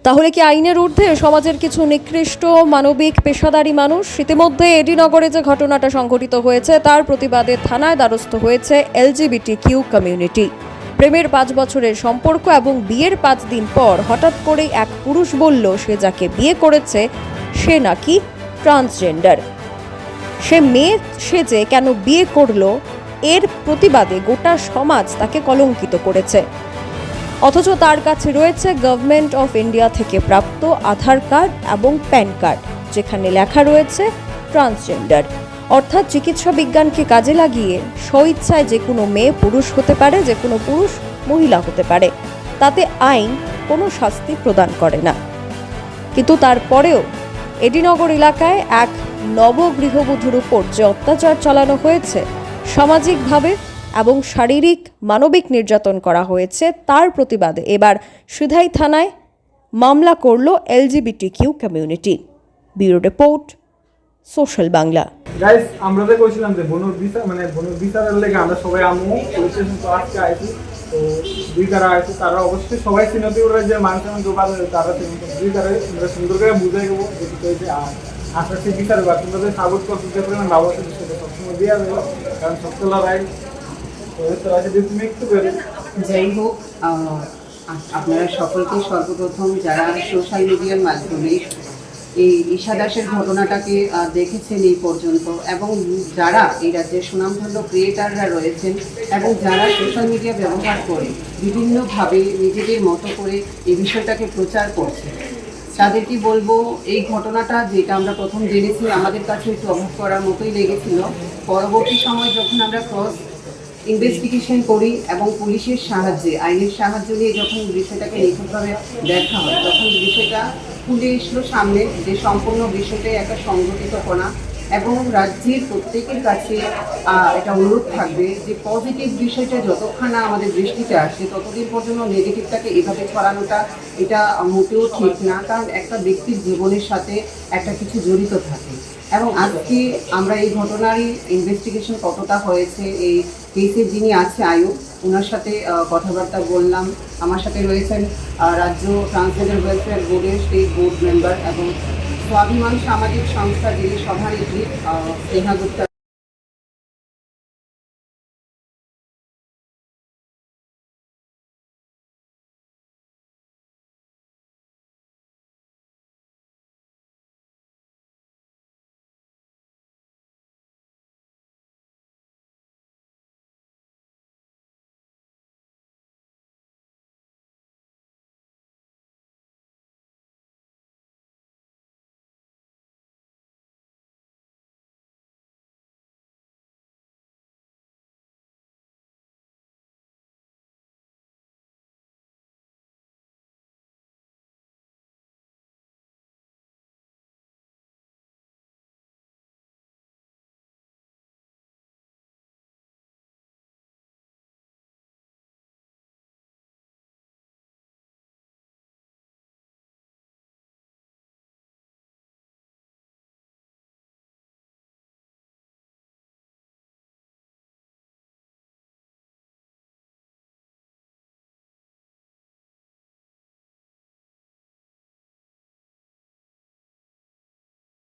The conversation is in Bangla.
তাহলে কি আইনের ঊর্ধ্বে সমাজের কিছু নিকৃষ্ট মানবিক পেশাদারী মানুষ? ইতিমধ্যে এডিনগরে যে ঘটনাটা সংঘটিত হয়েছে তার প্রতিবাদে থানায় দ্বারস্থ হয়েছে LGBTQ কমিউনিটি। প্রেমের 5 বছরের সম্পর্ক এবং বিয়ের 5 দিন পর হঠাৎ করেই এক পুরুষ বলল সে যাকে বিয়ে করেছে সে নাকি ট্রান্সজেন্ডার। সে মেয়ে সেজে কেন বিয়ে করলো, এর প্রতিবাদে গোটা সমাজ তাকে কলঙ্কিত করেছে। অথচ তার কাছে রয়েছে গভর্নমেন্ট অফ ইন্ডিয়া থেকে প্রাপ্ত আধার কার্ড এবং প্যান কার্ড, যেখানে লেখা রয়েছে ট্রান্সজেন্ডার। অর্থাৎ চিকিৎসা বিজ্ঞানকে কাজে লাগিয়ে স্বইচ্ছায় যে কোনো মেয়ে পুরুষ হতে পারে, যে কোনো পুরুষ মহিলা হতে পারে, তাতে আইন কোনো শাস্তি প্রদান করে না। কিন্তু তারপরেও এডিনগর এলাকায় এক নবগৃহবধূর উপর যে অত্যাচার চালানো হয়েছে, সামাজিকভাবে এবং শারীরিক মানবিক নির্যাতন করা হয়েছে, তার প্রতিবাদে এবার সিধাই থানায় মামলা করল LGBTQ community. Bureau report, social Bangla. Guys, আমরা তো কইছিলাম যে বনুর বিচারের লেগে আমরা সবাই আমু পুলিশের তো আজকে আইছি। তো দুই তারা আইছে, তারা অবশ্যই সবাই চিনতি ওরা যে মানুষের দোকান তারা দুই তারা আমরা সুন্দর করে বুঝাই দেবো যেটি কইছে। আর আশা করি বিচার বা তোমরা সাপোর্ট করতে যে পরিমাণ ভালো আছে সেটা সবসময় দেওয়া যাবে, কারণ সত্য লড়াই। যাই হোক, আপনারা সকলকে সর্বপ্রথম যারা সোশ্যাল মিডিয়ার মাধ্যমে এই ঈশা দাসের ঘটনাটাকে দেখেছেন এই পর্যন্ত, এবং যারা এই রাজ্যের সুনামধন্য ক্রিয়েটাররা রয়েছেন এবং যারা সোশ্যাল মিডিয়া ব্যবহার করে বিভিন্নভাবে নিজেদের মতো করে এই বিষয়টাকে প্রচার করছে, তাদেরকে বলবো এই ঘটনাটা যেটা আমরা প্রথম জেনেছি আমাদের কাছে একটু অবাক করার মতোই লেগেছিল। পরবর্তী সময় যখন আমরা ক্রস ইনভেস্টিগেশন করি এবং পুলিশের সাহায্যে, আইনের সাহায্য নিয়ে যখন বিষয়টাকে নিখুঁতভাবে দেখা হয়, তখন বিষয়টা খুলে এসলো সামনে যে সম্পূর্ণ বিষয়টাই একটা সংগঠিতপনা। এবং রাজ্যের প্রত্যেকের কাছে এটা অনুরোধ থাকবে যে পজিটিভ বিষয়টা যতক্ষণ না আমাদের দৃষ্টিতে আসে ততদিন পর্যন্ত নেগেটিভটাকে এভাবে ছড়ানোটা এটা মোটেও ঠিক না, কারণ একটা ব্যক্তির জীবনের সাথে একটা কিছু জড়িত থাকে। এবং আজকে আমরা এই ঘটনারই ইনভেস্টিগেশন কতটা হয়েছে, এই কেসের যিনি আছে আয়ু, ওনার সাথে কথাবার্তা বললাম। আমার সাথে রয়েছেন রাজ্য ট্রান্সজেন্ডার ওয়েলফেয়ার বোর্ডের স্টেট বোর্ড মেম্বার এবং স্বাভিমান সামাজিক সংস্থা যিনি সভানেত্রী স্নেহা গুপ্তা।